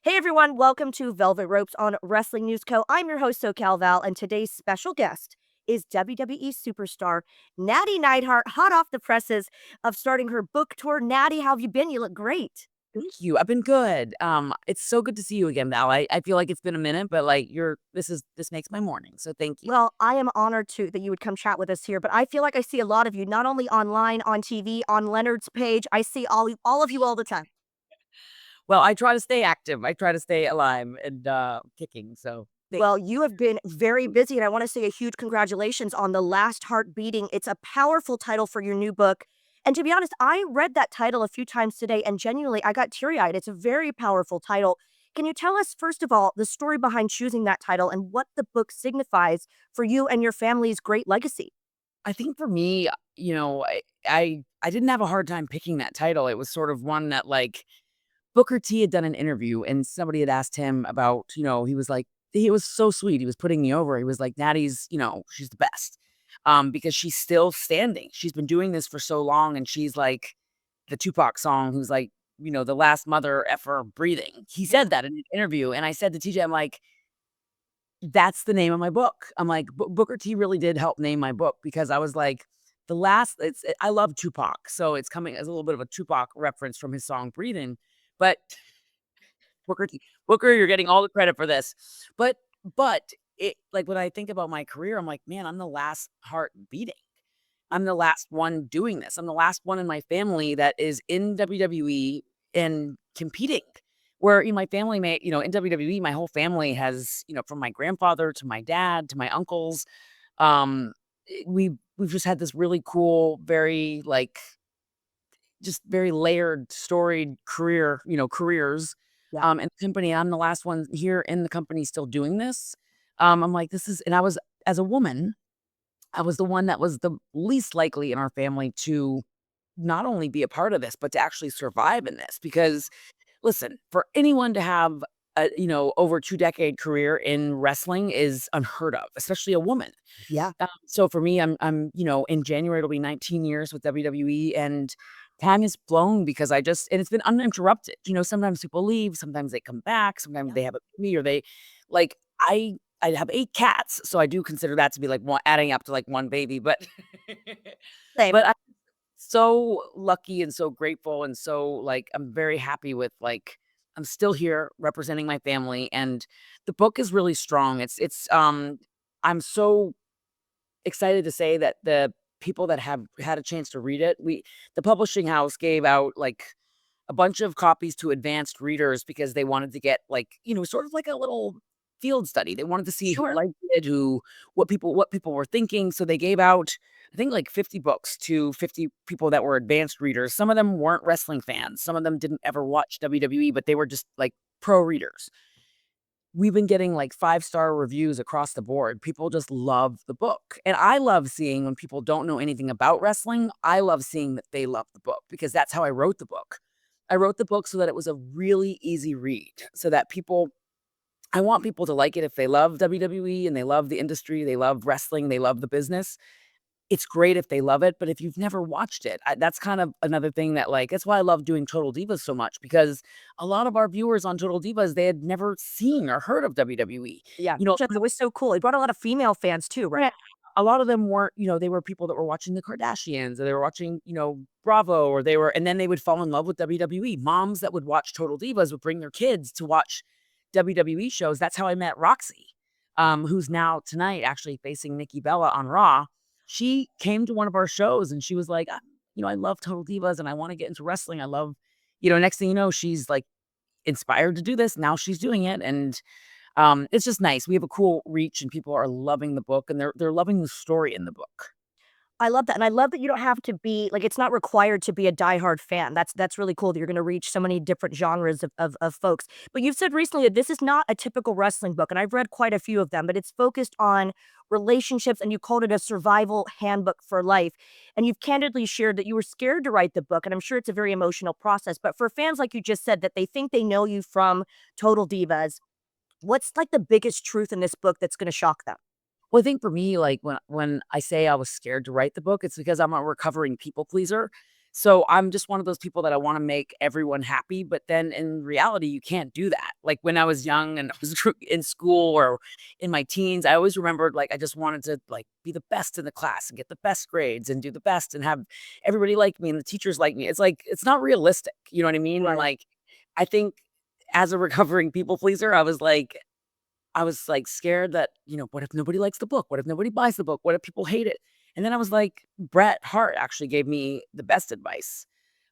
Hey everyone, welcome to Velvet Ropes on Wrestling News Co. I'm your host, SoCal Val, and today's special guest is WWE Superstar Nattie Neidhart, hot off the presses of starting her book tour. Nattie, how have you been? You look great. Thank you. I've been good. It's so good to see you again, Val. I feel like it's been a minute, but like this makes my morning. So thank you. Well, I am honored to that you would come chat with us here, but I feel like I see a lot of you, not only online, on TV, on Leonard's page. I see all of you all the time. Well, I try to stay active. I try to stay alive and kicking. So thank Well, you have been very busy, and I want to say a huge congratulations on the Last Hart Beating. It's a powerful title for your new book. And to be honest, I read that title a few times today, and genuinely, I got teary eyed. It's a very powerful title. Can you tell us, first of all, the story behind choosing that title and what the book signifies for you and your family's great legacy? I think for me, I didn't have a hard time picking that title. It was sort of one that like Booker T had done an interview and somebody had asked him about, he was like, he was so sweet. He was putting me over. He was like, Nattie's, she's the best. Because she's still standing. She's been doing this for so long and she's like the Tupac song, who's like, the last mother effer breathing. He said that in an interview. And I said to TJ, I'm like, that's the name of my book. I'm like, Booker T really did help name my book because I was like, I love Tupac. So it's coming as a little bit of a Tupac reference from his song Breathing. But Booker T, Booker, you're getting all the credit for this. But it like when I think about my career, I'm like, man, I'm the last heart beating. I'm the last one doing this. I'm the last one in my family that is in WWE and competing. Where in my family, in WWE, my whole family has, from my grandfather to my dad to my uncles, we've just had this really cool, very like just very layered, storied careers. Yeah. And the company, I'm the last one here in the company still doing this. I'm like, this is, and I was as a woman, I was the one that was the least likely in our family to not only be a part of this, but to actually survive in this. Because listen, for anyone to have a, over 2-decade career in wrestling is unheard of, especially a woman. Yeah. So for me, in January, it'll be 19 years with WWE and time has flown because and it's been uninterrupted. Sometimes people leave, sometimes they come back, sometimes they have a baby or they like, I have 8 cats, so I do consider that to be, like, one adding up to, like, 1 baby, but Same. but I'm so lucky and so grateful and so, like, I'm very happy with, like, I'm still here representing my family, and the book is really strong. I'm so excited to say that the people that have had a chance to read it, the publishing house gave out, like, a bunch of copies to advanced readers because they wanted to get like, sort of like a little field study. They wanted to see who Sure. liked it, what people were thinking. So they gave out, I think like 50 books to 50 people that were advanced readers. Some of them weren't wrestling fans. Some of them didn't ever watch WWE, but they were just like pro readers. We've been getting like 5-star reviews across the board. People just love the book. And I love seeing when people don't know anything about wrestling, I love seeing that they love the book because that's how I wrote the book. I wrote the book so that it was a really easy read, so that I want people to like it if they love WWE and they love the industry, they love wrestling, they love the business. It's great if they love it, but if you've never watched it, that's kind of another thing that like that's why I love doing Total Divas so much because a lot of our viewers on Total Divas, they had never seen or heard of WWE. Yeah. You know, It was so cool. It brought a lot of female fans too, right? yeah, a lot of them weren't, they were people that were watching the Kardashians or they were watching, Bravo or and then they would fall in love with WWE. Moms that would watch Total Divas would bring their kids to watch WWE shows. That's how I met Roxy, who's now tonight actually facing Nikki Bella on Raw. She came to one of our shows and she was like, I love Total Divas and I want to get into wrestling. I love, next thing you know, she's like inspired to do this. Now she's doing it. And it's just nice. We have a cool reach and people are loving the book and they're loving the story in the book. I love that, and I love that you don't have to be like, it's not required to be a diehard fan. That's really cool that you're gonna reach so many different genres of folks. But you've said recently that this is not a typical wrestling book, and I've read quite a few of them, but it's focused on relationships, and you called it a survival handbook for life. And you've candidly shared that you were scared to write the book, and I'm sure it's a very emotional process. But for fans, like you just said, that they think they know you from Total Divas, what's like the biggest truth in this book that's gonna shock them? Well, I think for me, like when I say I was scared to write the book, it's because I'm a recovering people pleaser. So I'm just one of those people that I wanna make everyone happy, but then in reality, you can't do that. Like, when I was young and I was in school or in my teens, I always remembered, like, I just wanted to, like, be the best in the class and get the best grades and do the best and have everybody like me and the teachers like me. It's like, it's not realistic, you know what I mean? And, Right. like, I think as a recovering people pleaser, I was scared that, what if nobody likes the book? What if nobody buys the book? What if people hate it? And then I was like, Bret Hart actually gave me the best advice.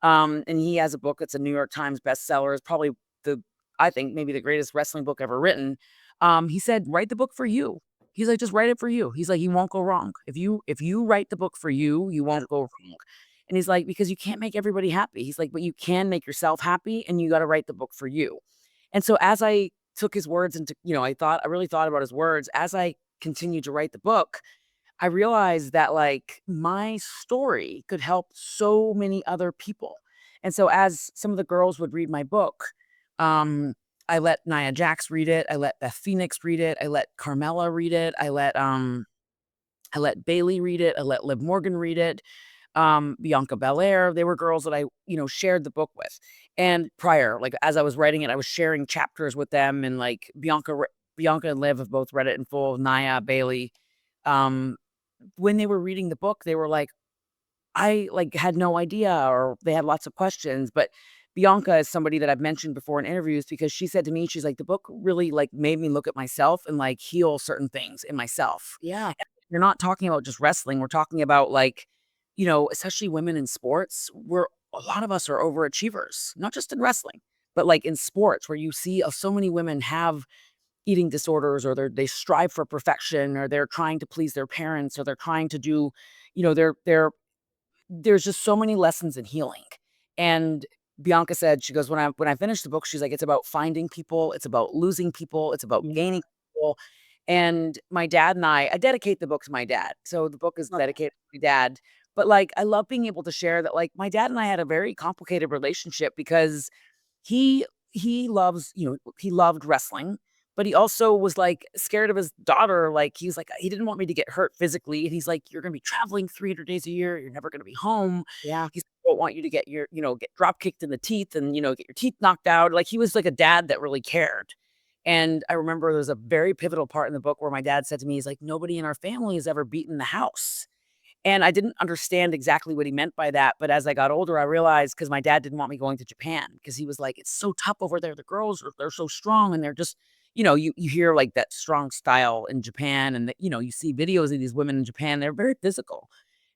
And he has a book that's a New York Times bestseller. It's probably the, I think, maybe the greatest wrestling book ever written. He said, write the book for you. He's like, just write it for you. He's like, you won't go wrong. If you write the book for you, you won't go wrong. And he's like, because you can't make everybody happy. He's like, but you can make yourself happy and you got to write the book for you. And so as I took his words into, I really thought about his words as I continued to write the book. I realized that, like, my story could help so many other people. And so as some of the girls would read my book, um, I let Nia Jax read it, I let Beth Phoenix read it, I let Carmella read it, I let Bailey read it, I let Liv Morgan read it, Bianca Belair. They were girls that I, shared the book with. And prior, like, as I was writing it, I was sharing chapters with them, and, like, Bianca and Liv have both read it in full, Nia, Bailey. Um, when they were reading the book, they were like, I, like, had no idea, or they had lots of questions. But Bianca is somebody that I've mentioned before in interviews because she said to me, she's like, "The book really, like, made me look at myself and, like, heal certain things in myself." Yeah. And you're not talking about just wrestling, we're talking about, like, especially women in sports, where a lot of us are overachievers, not just in wrestling, but, like, in sports where you see, so many women have eating disorders, or they strive for perfection, or they're trying to please their parents, or they're trying to do, they're there's just so many lessons in healing. And Bianca said, she goes, when I finished the book, she's like, it's about finding people, it's about losing people, it's about Yeah. gaining people. And my dad and I dedicate the book to my dad. So the book is Love that. dedicated to my dad. But, like, I love being able to share that, like, my dad and I had a very complicated relationship because he he loved wrestling, but he also was, like, scared of his daughter. Like, he's like, he didn't want me to get hurt physically, and he's like, "You're gonna be traveling 300 days a year, you're never gonna be home." Yeah. He's "I don't want you to get get drop kicked in the teeth and, get your teeth knocked out." Like, he was like a dad that really cared. And I remember there was a very pivotal part in the book where my dad said to me, he's like, "Nobody in our family has ever beaten the house." And I didn't understand exactly what he meant by that, but as I got older, I realized, because my dad didn't want me going to Japan, because he was like, "It's so tough over there. The girls they're so strong, and they're just," you hear, like, that strong style in Japan, and you see videos of these women in Japan, they're very physical.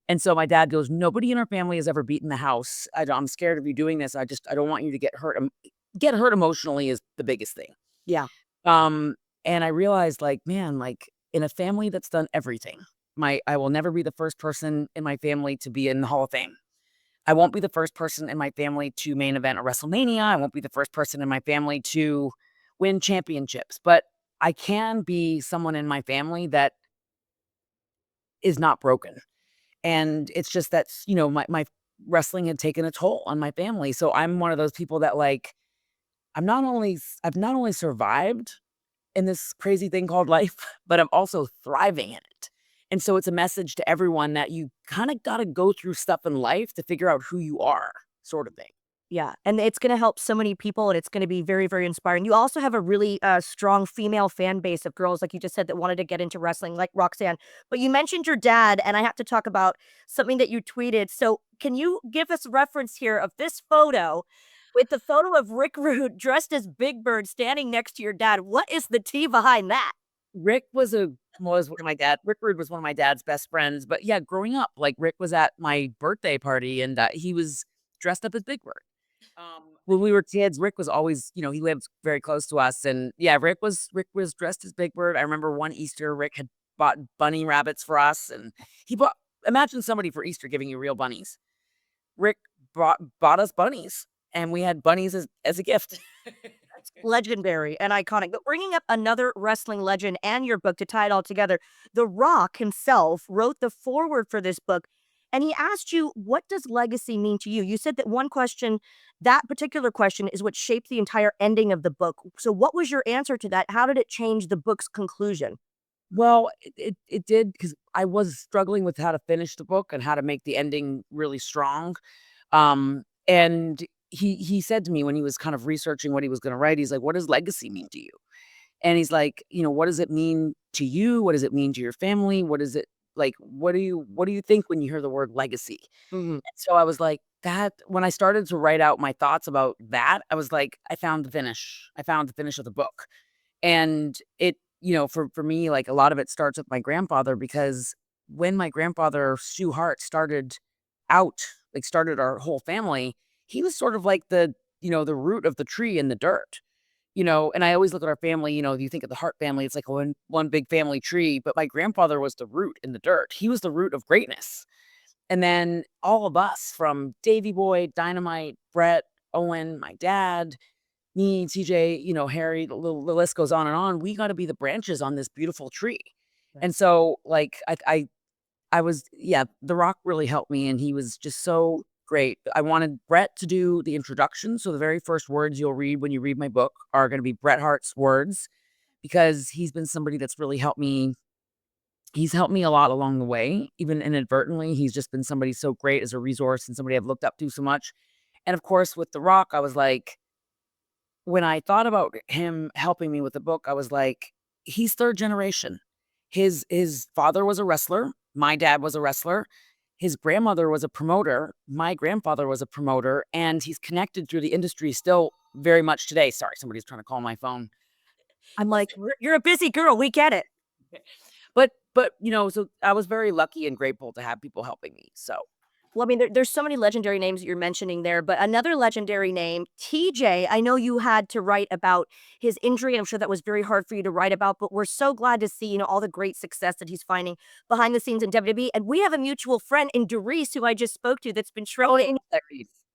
And so my dad goes, "Nobody in our family has ever beaten the house. I'm scared of you doing this. I don't want you to get hurt. Get hurt emotionally is the biggest thing." Yeah. Um, and I realized, like, man, like, in a family that's done everything, I will never be the first person in my family to be in the Hall of Fame. I won't be the first person in my family to main event a WrestleMania. I won't be the first person in my family to win championships, but I can be someone in my family that is not broken. And it's just that, my wrestling had taken a toll on my family. So I'm one of those people that, like, I've not only survived in this crazy thing called life, but I'm also thriving in it. And so it's a message to everyone that you kind of got to go through stuff in life to figure out who you are, sort of thing. Yeah, and it's gonna help so many people, and it's gonna be very, very inspiring. You also have a really, strong female fan base of girls, like you just said, that wanted to get into wrestling, like Roxanne. But you mentioned your dad, and I have to talk about something that you tweeted. So, can you give us reference here of this photo with the photo of Rick Rude dressed as Big Bird standing next to your dad? What is the tea behind that? Rick Rude was one of my dad's best friends. But yeah, growing up, like, Rick was at my birthday party, and he was dressed up as Big Bird. When we were kids, Rick was always, he lived very close to us, and yeah, Rick was dressed as Big Bird. I remember one Easter, Rick had bought bunny rabbits for us, and he bought. Imagine somebody for Easter giving you real bunnies. Rick bought us bunnies, and we had bunnies as a gift. Legendary and iconic. But bringing up another wrestling legend and your book to tie it all together, The Rock himself wrote the foreword for this book, and he asked you, what does legacy mean to you? You said that one question, that particular question, is what shaped the entire ending of the book. So, what was your answer to that? How did it change the book's conclusion? Well, it did, because I was struggling with how to finish the book and how to make the ending really strong. And he said to me when he was kind of researching what he was gonna write, he's like, "What does legacy mean to you?" And he's like, "What does it mean to you? What does it mean to your family? What is it like, what do you think when you hear the word legacy?" Mhm. And so I was like, that when I started to write out my thoughts about that, I was like, I found the finish. I found the finish of the book. And for me, like a lot of it starts with my grandfather because when my grandfather, Stu Hart, out, started our whole family, he was sort of like the root of the tree in the dirt. And I always look at our family, if you think of the Hart family, it's like one big family tree, but my grandfather was the root in the dirt. He was the root of greatness. And then all of us from Davy Boy, Dynamite, Brett, Owen, my dad, me, TJ, Harry, the list goes on. We got to be the branches on this beautiful tree. Right. And so, like, I was, yeah, The Rock really helped me, and he was just so great. I wanted Brett to do the introduction. So, the very first words you'll read when you read my book are going to be Bret Hart's words because he's been somebody that's really helped me. He's helped me a lot along the way, even inadvertently. He's just been somebody so great as a resource and somebody I've looked up to so much. And of course, with The Rock, I was like, when I thought about him helping me with the book, I was like, he's third generation. His father was a wrestler. My dad was a wrestler. His grandmother was a promoter. My grandfather was a promoter, and he's connected through the industry still very much today. Sorry, somebody's trying to call my phone. I'm like, "You're a busy girl, we get it." But so I was very lucky and grateful to have people helping me. So Well, I mean, there's so many legendary names that you're mentioning there, but another legendary name, TJ, I know you had to write about his injury, and I'm sure that was very hard for you to write about, but we're so glad to see, all the great success that he's finding behind the scenes in WWE, and we have a mutual friend in Doris who I just spoke to that's been trolling.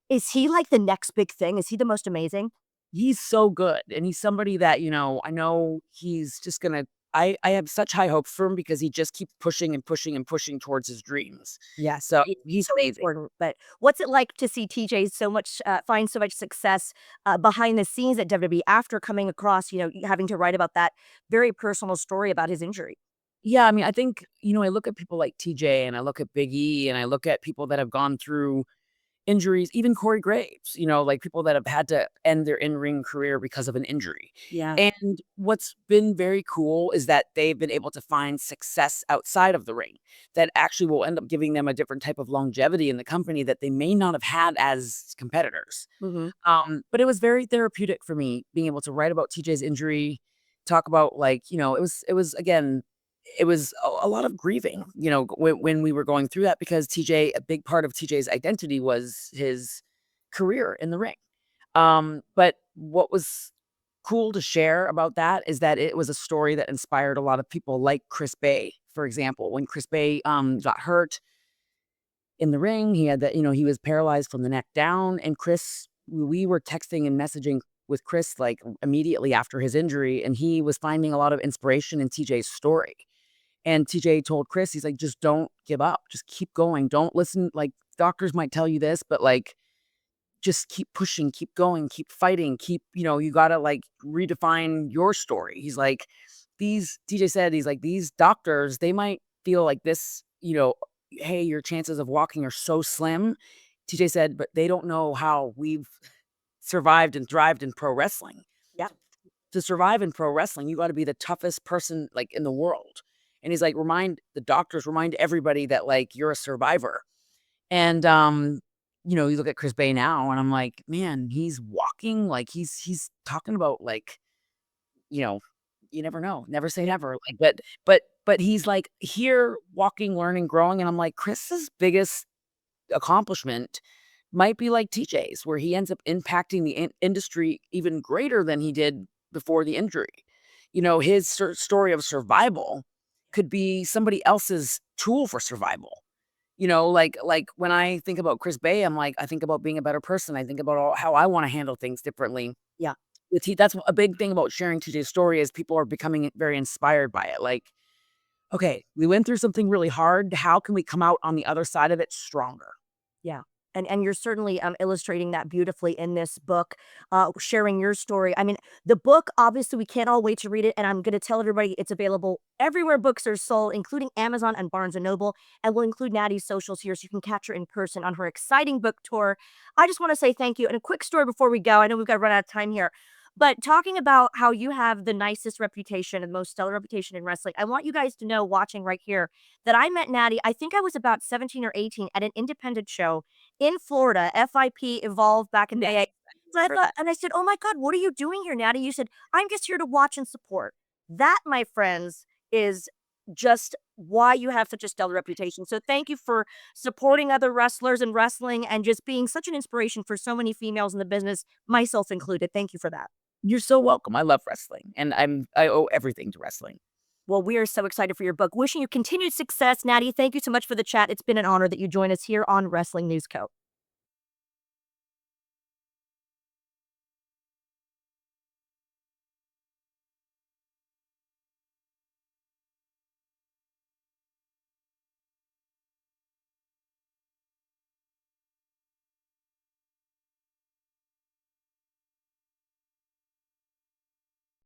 Is he like the next big thing? Is he the most amazing? he's so good, and he's somebody that, I know he's just gonna I have such high hopes for him because he just keeps pushing and pushing and pushing towards his dreams. Yes, So, it's he's so amazing. important. But what's it like to see TJ find so much success behind the scenes at WWE after coming across, having to write about that very personal story about his injury? Yeah, I mean, I think, I look at people like TJ and I look at Big E and I look at people that have gone through injuries, even Corey Graves, like people that have had to end their in-ring career because of an injury. Yeah. And what's been very cool is that they've been able to find success outside of the ring that actually will end up giving them a different type of longevity in the company that they may not have had as competitors. Hmm. But it was very therapeutic for me being able to write about TJ's injury, talk about it was again, it was a lot of grieving, when we were going through that because a big part of TJ's identity was his career in the ring. But what was cool to share about that is that it was a story that inspired a lot of people like Chris Bey, for example. When Chris Bey got hurt in the ring. He had that, he was paralyzed from the neck down. And we were texting and messaging with Chris like immediately after his injury, and he was finding a lot of inspiration in TJ's story. And TJ told Chris, he's like, just don't give up. Just keep going. Don't listen. Like, doctors might tell you this, but like, just keep pushing, keep going, keep fighting, you got to like redefine your story. He's like, TJ said, he's like, these doctors, they might feel like this, hey, your chances of walking are so slim. TJ said, but they don't know how we've survived and thrived in pro wrestling. Yeah. To survive in pro wrestling, you got to be the toughest person like in the world. And he's like, remind everybody that like you're a survivor. And you look at Chris Bay now and I'm like, man, he's walking like he's talking about like, you know, you never know, never say never. Like, but he's like here walking, learning, growing. And I'm like, Chris's biggest accomplishment might be like TJ's, where he ends up impacting the industry even greater than he did before the injury. His story of survival could be somebody else's tool for survival. Like when I think about Chris Bay, I'm like, I think about being a better person. I think about how I want to handle things differently. Yeah. That's a big thing about sharing TJ's story is people are becoming very inspired by it. Like, okay, we went through something really hard. How can we come out on the other side of it stronger? Yeah. And you're certainly illustrating that beautifully in this book, sharing your story. I mean, the book, obviously, we can't all wait to read it. And I'm going to tell everybody it's available everywhere books are sold, including Amazon and Barnes and Noble. And we'll include Nattie's socials here so you can catch her in person on her exciting book tour. I just want to say thank you. And a quick story before we go. I know we've got to run out of time here. But talking about how you have the nicest reputation and most stellar reputation in wrestling, I want you guys to know, watching right here, that I met Nattie, I think I was about 17 or 18, at an independent show in Florida, FIP Evolve back in the Yes. day. So I thought, and I said, "Oh my God, what are you doing here, Nattie?" You said, "I'm just here to watch and support." That, my friends, is just why you have such a stellar reputation. So thank you for supporting other wrestlers and wrestling and just being such an inspiration for so many females in the business, myself included. Thank you for that. You're so welcome. I love wrestling, and I owe everything to wrestling. Well, we are so excited for your book. Wishing you continued success, Nattie. Thank you so much for the chat. It's been an honor that you join us here on Wrestling News Co.